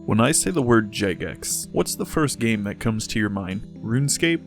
When I say the word Jagex, what's the first game that comes to your mind? RuneScape?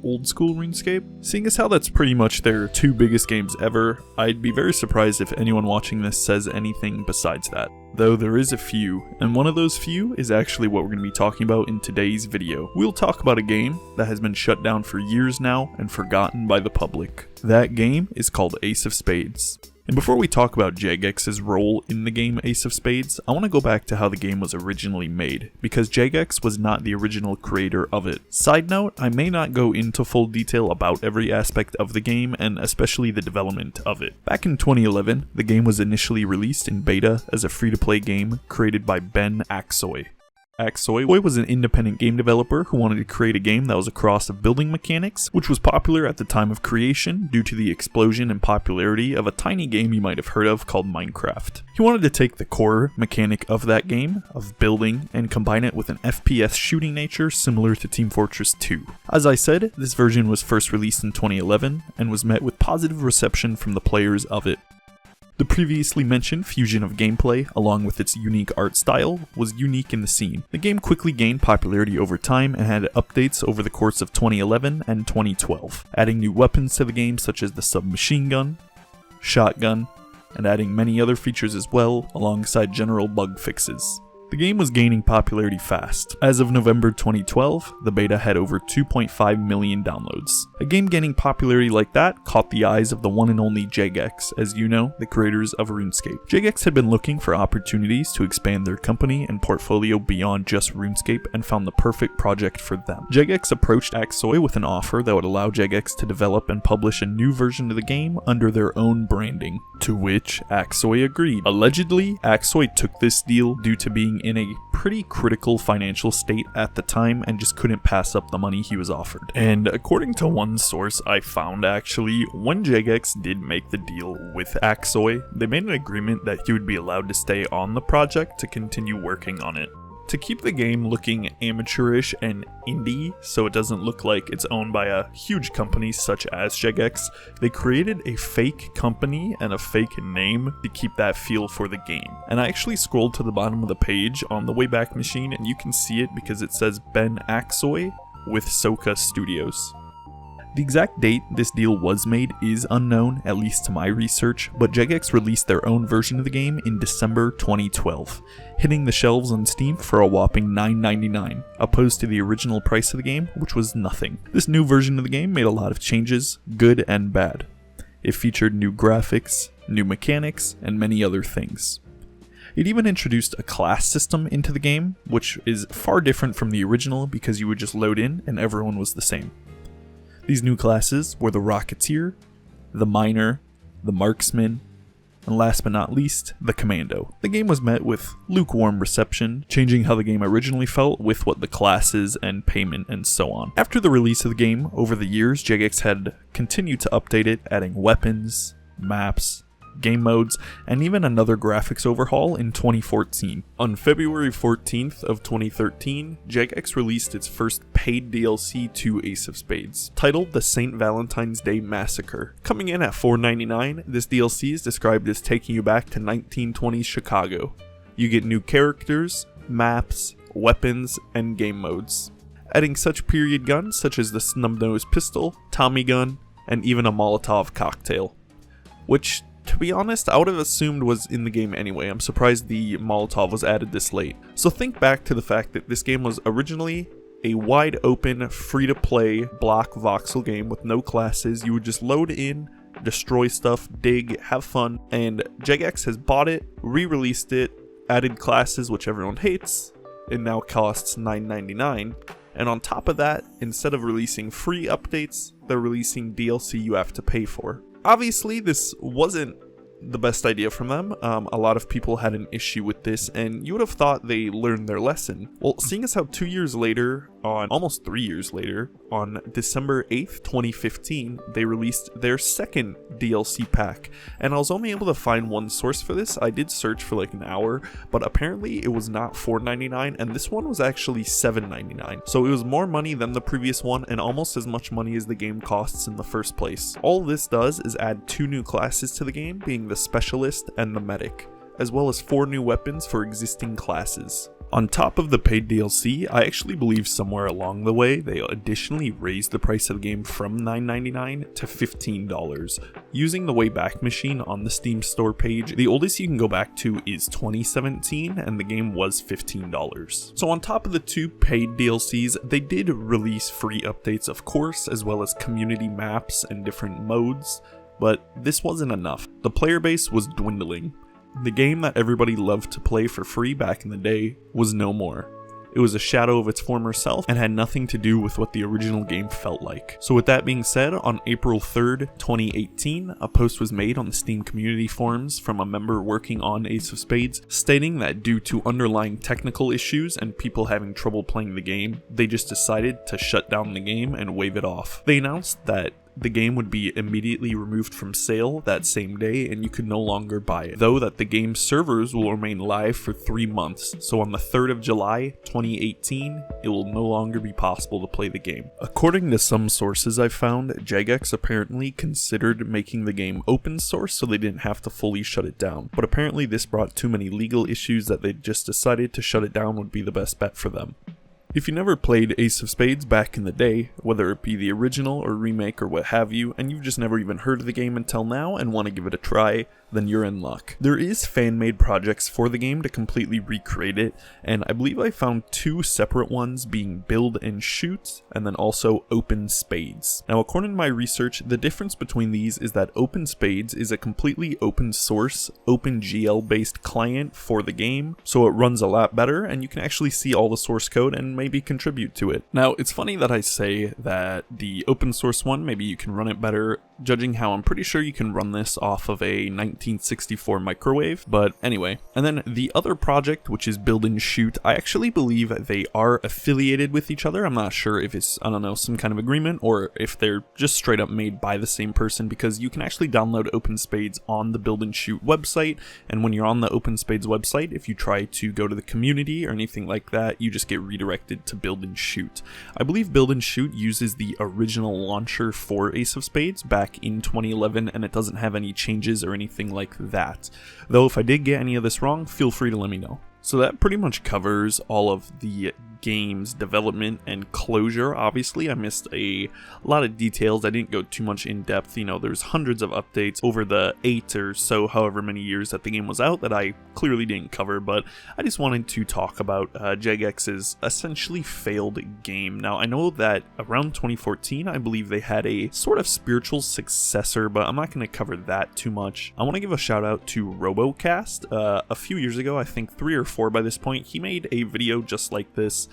Old school RuneScape? Seeing as how that's pretty much their two biggest games ever, I'd be very surprised if anyone watching this says anything besides that. Though there is a few, and one of those few is actually what we're going to be talking about in today's video. We'll talk about a game that has been shut down for years now and forgotten by the public. That game is called Ace of Spades. And before we talk about Jagex's role in the game Ace of Spades, I want to go back to how the game was originally made, because Jagex was not the original creator of it. Side note, I may not go into full detail about every aspect of the game, and especially the development of it. Back in 2011, the game was initially released in beta as a free-to-play game created by Ben Aksoy. Aksoy was an independent game developer who wanted to create a game that was a cross of building mechanics, which was popular at the time of creation due to the explosion and popularity of a tiny game you might have heard of called Minecraft. He wanted to take the core mechanic of that game, of building, and combine it with an FPS shooting nature similar to Team Fortress 2. As I said, this version was first released in 2011 and was met with positive reception from the players of it. The previously mentioned fusion of gameplay, along with its unique art style, was unique in the scene. The game quickly gained popularity over time and had updates over the course of 2011 and 2012, adding new weapons to the game such as the submachine gun, shotgun, and adding many other features as well, alongside general bug fixes. The game was gaining popularity fast. As of November 2012, the beta had over 2.5 million downloads. A game gaining popularity like that caught the eyes of the one and only Jagex, as you know, the creators of RuneScape. Jagex had been looking for opportunities to expand their company and portfolio beyond just RuneScape and found the perfect project for them. Jagex approached Aksoy with an offer that would allow Jagex to develop and publish a new version of the game under their own branding, to which Aksoy agreed. Allegedly, Aksoy took this deal due to being in a pretty critical financial state at the time and just couldn't pass up the money he was offered. And according to one source I found actually, when Jagex did make the deal with Aksoy, they made an agreement that he would be allowed to stay on the project to continue working on it. To keep the game looking amateurish and indie, so it doesn't look like it's owned by a huge company such as Jagex, they created a fake company and a fake name to keep that feel for the game. And I actually scrolled to the bottom of the page on the Wayback Machine, and you can see it because it says Ben Aksoy with Soka Studios. The exact date this deal was made is unknown, at least to my research, but Jagex released their own version of the game in December 2012, hitting the shelves on Steam for a whopping $9.99, opposed to the original price of the game, which was nothing. This new version of the game made a lot of changes, good and bad. It featured new graphics, new mechanics, and many other things. It even introduced a class system into the game, which is far different from the original because you would just load in and everyone was the same. These new classes were the Rocketeer, the Miner, the Marksman, and last but not least, the Commando. The game was met with lukewarm reception, changing how the game originally felt with what the classes and payment and so on. After the release of the game, over the years, Jagex had continued to update it, adding weapons, maps, game modes, and even another graphics overhaul in 2014. On February 14th of 2013, Jagex released its first paid DLC to Ace of Spades, titled The St. Valentine's Day Massacre. Coming in at $4.99, this DLC is described as taking you back to 1920s Chicago. You get new characters, maps, weapons, and game modes, adding such period guns such as the snub-nosed pistol, Tommy gun, and even a Molotov cocktail, which, to be honest, I would have assumed was in the game anyway. I'm surprised the Molotov was added this late. So think back to the fact that this game was originally a wide open, free-to-play block voxel game with no classes. You would just load in, destroy stuff, dig, have fun, and Jagex has bought it, re-released it, added classes which everyone hates. It now costs $9.99. And on top of that, instead of releasing free updates, they're releasing DLC you have to pay for. Obviously, this wasn't the best idea from them. A lot of people had an issue with this, and you would have thought they learned their lesson. Well, seeing as how 2 years later, almost 3 years later, on December 8th, 2015, they released their second DLC pack. And I was only able to find one source for this. I did search for like an hour, but apparently it was not $4.99, and this one was actually $7.99. So it was more money than the previous one, and almost as much money as the game costs in the first place. All this does is add 2 new classes to the game, being the Specialist and the Medic. as well as 4 new weapons for existing classes. On top of the paid DLC, I actually believe somewhere along the way they additionally raised the price of the game from $9.99 to $15. Using the Wayback Machine on the Steam store page, the oldest you can go back to is 2017 and the game was $15. So on top of the 2 paid DLCs, they did release free updates of course, as well as community maps and different modes, but this wasn't enough. The player base was dwindling. The game that everybody loved to play for free back in the day was no more. It was a shadow of its former self and had nothing to do with what the original game felt like. So with that being said, on April 3rd, 2018, a post was made on the Steam community forums from a member working on Ace of Spades, stating that due to underlying technical issues and people having trouble playing the game, they just decided to shut down the game and wave it off. They announced that the game would be immediately removed from sale that same day and you could no longer buy it, though that the game's servers will remain live for 3 months, so on the 3rd of July 2018 it will no longer be possible to play the game. According to some sources I found, Jagex apparently considered making the game open source so they didn't have to fully shut it down, but apparently this brought too many legal issues that they just decided to shut it down would be the best bet for them. If you never played Ace of Spades back in the day, whether it be the original or remake or what have you, and you've just never even heard of the game until now and want to give it a try, then you're in luck. There is fan-made projects for the game to completely recreate it, and I believe I found 2 separate ones, being Build and Shoot, and then also Open Spades. Now according to my research, the difference between these is that Open Spades is a completely open source, OpenGL based client for the game, so it runs a lot better and you can actually see all the source code and maybe contribute to it. Now it's funny that I say that the open source one, maybe you can run it better, judging how I'm pretty sure you can run this off of a 1964 microwave, but anyway. And then the other project, which is Build and Shoot, I actually believe they are affiliated with each other. I'm not sure if it's, I don't know, some kind of agreement or if they're just straight up made by the same person, because you can actually download Open Spades on the Build and Shoot website, and when you're on the Open Spades website, if you try to go to the community or anything like that, you just get redirected to Build and Shoot. I believe Build and Shoot uses the original launcher for Ace of Spades back in 2011 and it doesn't have any changes or anything like that. Though if I did get any of this wrong, feel free to let me know. So that pretty much covers all of the game's development and closure. Obviously, I missed a lot of details. I didn't go too much in depth. You know, there's hundreds of updates over the 8 or so, however many years that the game was out, that I clearly didn't cover, but I just wanted to talk about Jagex's essentially failed game. Now, I know that around 2014, I believe they had a sort of spiritual successor, but I'm not going to cover that too much. I want to give a shout out to Robokast. A few years ago, I think 3 or 4 by this point, he made a video just like this.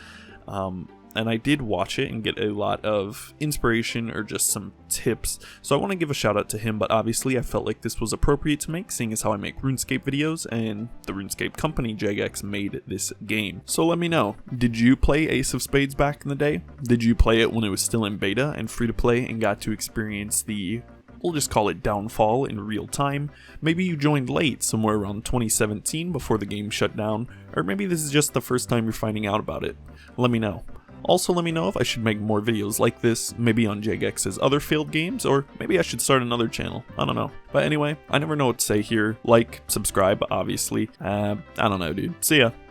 And I did watch it and get a lot of inspiration or just some tips, so I want to give a shout out to him, but obviously I felt like this was appropriate to make, seeing as how I make RuneScape videos and the RuneScape company Jagex made this game. So let me know, did you play Ace of Spades back in the day? Did you play it when it was still in beta and free to play and got to experience the, we'll just call it, downfall in real time? Maybe you joined late, somewhere around 2017 before the game shut down, or maybe this is just the first time you're finding out about it. Let me know. Also, let me know if I should make more videos like this, maybe on Jagex's other failed games, or maybe I should start another channel. I don't know. But anyway, I never know what to say here. Like, subscribe, obviously. I don't know, dude. See ya.